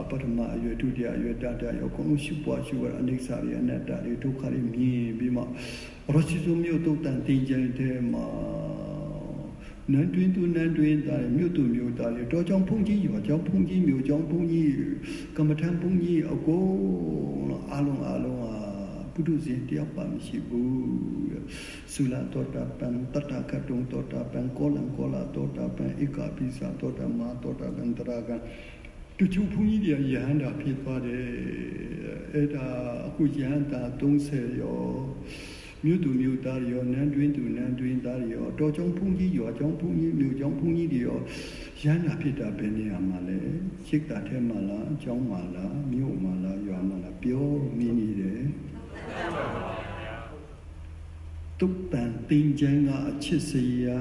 ပထမအရွယ်ဒုတိယအရွယ်တတိယအကုန်လုံးရှုပွားရှုရအနိစ္စတွေအနတ္တတွေဒုက္ခတွေမြင်ပြီးမှရရှိစုမြို့တုတ်တန်တင်ကြင်တဲ့မှာ南တွင်သူ南တွင်သားမြို့သူမြို့သားတွေတော်ကြောင့်ဘုန်းကြီးရွာကြောင့်ဘုန်းကြီးမြို့ကြောင့်ဘုန်းကြီးကမ္မထံဘုန်းကြီးအကုန်အားလုံးဟာပုထုဇဉ်တယောက်ပါမရှိဘူးသုလတောတာပံတတကတုံတောတာပံကောလံကောလာတောတာပံဧကပိစာတောတာမတောတာပံတရာကတူချူဘုန်းကြီးတွေရဟန္တာဖြစ်သွားတယ်အဲ့ဒါအခုရဟန္တာ30ရောမြို့သူမြို့သားရောနန်းတွင်သူနန်းတွင်သားရောတော်ကြောင့်ဘုန်းကြီးရောအကြောင်းဘုန်းကြီးမြို့ကြောင့်ဘုန်းကြီးတွေရောရဟန္တာဖြစ်တာဘယ်နေရာမှာလဲစိတ်ဓာတ်ထဲမှာလားအကြောင်းမှာလားမြို့မှာလားရွာမှာလားပြောနေနေတယ်တုတ်တန်တင်ကျန်းကအချစ်စရာ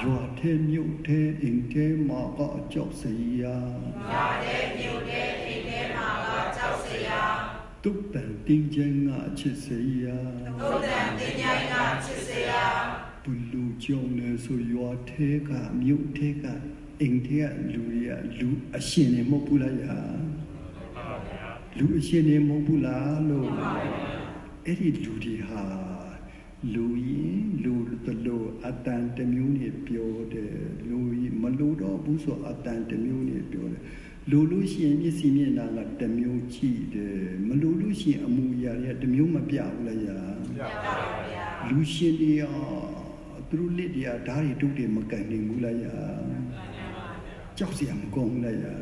ရွာထဲမြို့ထဲအိမ်ထဲမှာကအကြောက်စရာတုတ်တန်တင်ကျန်းကအချစ်စရာဘလူကြောင့်လဲဆိုရွာထဲကမြို့ထဲကအိမ်ထဲကလူတွေကလူအရှင်တွေမဟုတ်ဘူးလားယာလူအရှင်တွေမဟုတ်ဘူးလားလို့အဲ့ဒီလူတွေဟာလူရင်လူတလို့အတန်တစ်မျိုးနဲ့ပြောတယ်လူရင်မလို့တော့ဘူးဆိုအတန်တစ်မျိုးနဲ့ပြောတယ်လူလို့ရှိရင်မျက်စိမျက်နှာကတစ်မျိုးကြည့်တယ်မလို့လို့ရှိရင်အမူအရာတွေကတစ်မျိုးမပြဘူးလားယာပြပါဗျာလူရှင်တွေသူတို့လက်တွေကဓာတ်တွေတုတ်တွေမကန်နိုင်ဘူးလားယာကြောက်စရာမကောင်းဘူးလားယာ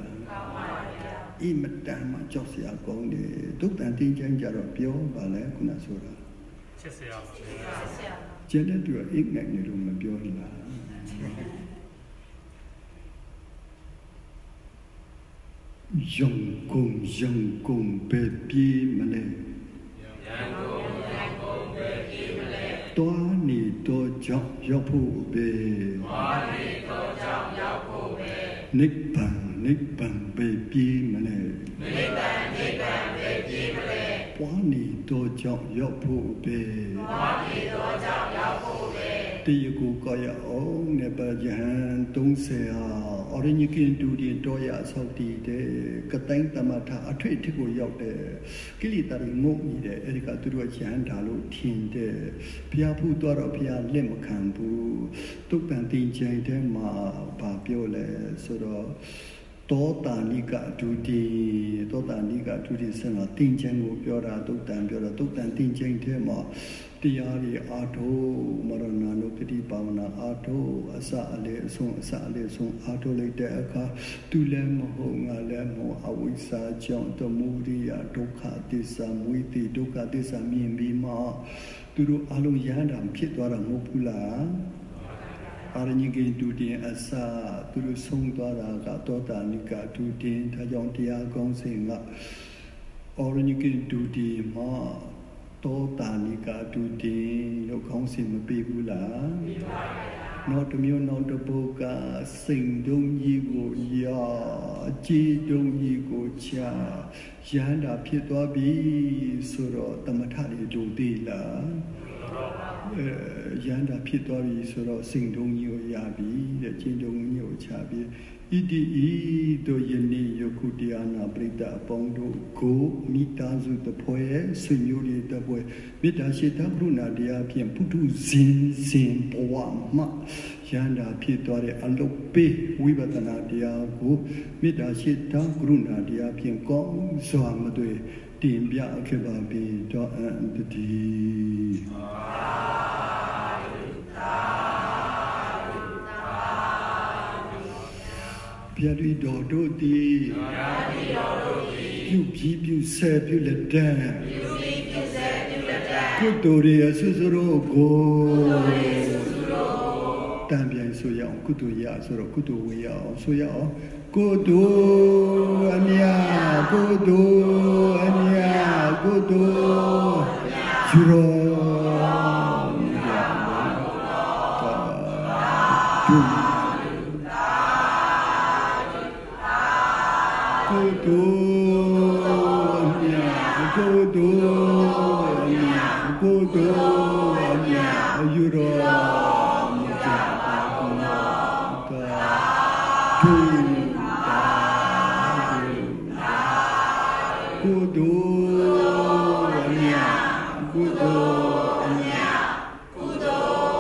အင်မတန်မှကြောက်စရာကောင်းတယ်ဒုက္ခတင်ချမ်းကြတော့ပြောပါလဲခုနဆိုတာချစ်စရာကျန်တဲ့သူအိမ်ငိုက်နေလို့မပြောလားယုံကုန်ပဲပြေးမလဲတောနေတော့ကြောင့်ရောက်ဖို့ပဲနိဗ္ဗာန်ပဲပြေးမလဲပွားနေတော့ကြောင့်ရောက်ဖို့ပဲတရားကိုကောရအောင်နဲ့ပါယဟန်30ဟာအရိညကင်တူတင်တော်ရဆောက်တည်တဲ့ကတိုင်းတမထအထွေထစ်ကိုရောက်တဲ့ကိလေသာတွေငုံနေတယ်အဲဒီကသူတို့ယဟန်ဒါလို့ထင်တဲ့ဘုရားဖူးတော့ဘုရားလက်မခံဘူးတုတ်တန်တင်ချိန်ထဲမှာဗာပြောလဲဆိုတော့တောတာနိကဒုတိဆင်လာတင်ချင်းကိုပြောတာတုတ်တန်ပြောတာတုတ်တန်တင်ချင်းထဲမှာတရားတွေအာထုမရဏနုပတိပါဝနာအာထုအစအလေအဆုံးအာထုလိုက်တဲ့အခါသူလည်းမဟုတ်ငါလည်းမဟုတ်အဝိဇ္ဇာကြောင့်သမုဒိယဒုက္ခသစ္စာမွေးတိဒုက္ခသစ္စာမြင်ပြီးမှသူတို့အလုံးရဟန္တာဖြစ်သွားတာမဟုတ်ဘူးလားအာရဏိကေတူတင်အစသူတို့ဆုံးသွားတာကသောတာနိကတူတင်ဒါကြောင့်တရားကောင်းစဉ်ကအာရဏိကေတူတင်မှာသောတာနိကတူတင်လို့ကောင်းစဉ်မပေးဘူးလားပေးပါဗျာနောက်တစ်မျိုးနောက်တစ်ပုဒ်ကစိန်တုံးကြီးကိုရာကြည်တုံးကြီးကိုချရဟန္တာဖြစ်သွားပြီဆိုတော့တမထတွေဒုသေးလားရဟန္တာဖြစ်သွားပြီဆိုတော့စိန်တုံးကြီးကိုရပြီတဲ့ကျင့်တုံးကြီးကိုချပြီးဣတိဤတို့ယနေ့ယခုတရားနာပရိသတ်အပေါင်းတို့ကိုမိသားစုတပွဲဆွေမျိုးတွေတပွဲမေတ္တာရှိတကရုဏာတရားဖြင့်ပုထုဇဉ်ဘဝမှာရဟန္တာဖြစ်သွားတဲ့အလုတ်ပေးဝိပဿနာတရားကိုမေတ္တာရှိတကရုဏာတရားဖြင့်ကောင်းစွာမသွေတင်ပြခဲ့ပါပြီတော့အံ့တည်းပြရိတော်တို့သည်ပြုပြီးပြုဆဲပြုလက်တံကုသိုလ်ရဆွဆွရောကိုတံပြန်ဆိုရအောင်ကုသိုလ်ရဆိုတော့ကုသိုလ်ဝေရအောင်ဆိုရအောင်ကုသိုလ်အမြကုသိုလ်အမြကုသိုလ်ယူရောကုသိုလ်အမြကုသိုလ်အမြကုသိုလ်အမြယူရောကုသိုလ်အမြကုသိုလ်အမြကုသိုလ်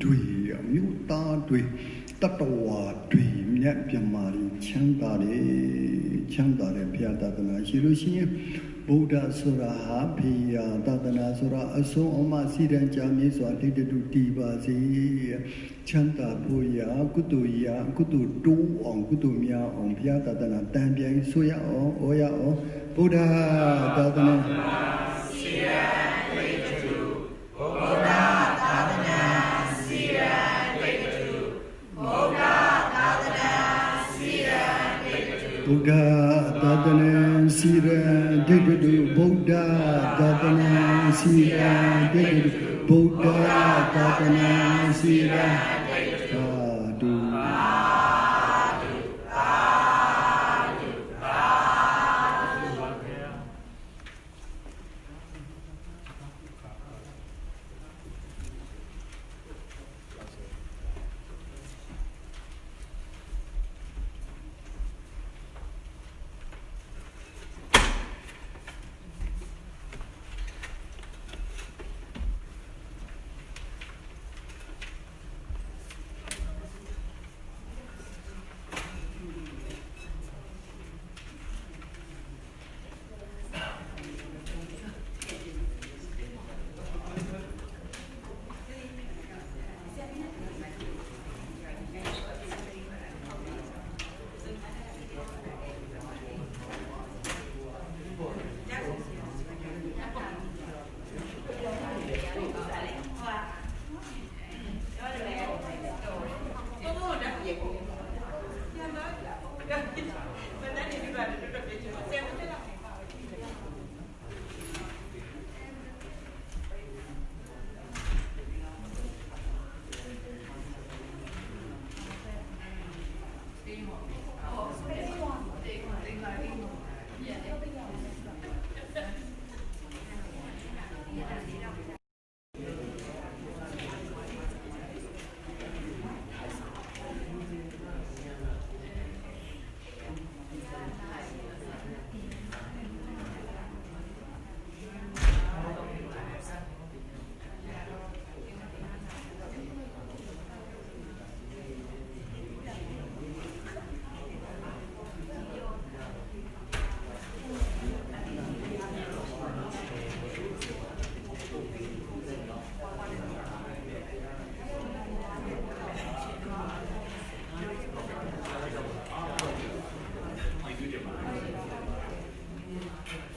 တွေအမျိုးသားတွေတတဝါတွေမြတ်ပြမာရီချမ်းသာတယ်ဘုရားသာသနာရှိလို့ရှိရင်ဗုဒ္ဓဆိုတာဟာဖေယသာသနာဆိုတာအဆုံးအမစီတံကြမြင့်စွာတိတ္တုတည်ပါစေချမ်းသာဖို့ရာကုသိုလ်ရာကုသိုလ်တိုးအောင်ကုသိုလ်များအောင်ဘုရားသာသနာတန်ပြန်ဆိုရအောင်ဩရအောင်ဗုဒ္ဓသာသနာစီရန်တိတ္တုဗုဒ္ဓသာသနာစီရန်တိတ္တုဗုဒ္ဓသာသနာစီရန်တိတ္တုဗုဒ္ဓသာသနာစီရန်တိတ္တုဗုဒ္ဓသာသနာစီရန်တိတ္တုဗုဒ္ဓသာသနာစီရန်တိတ္တု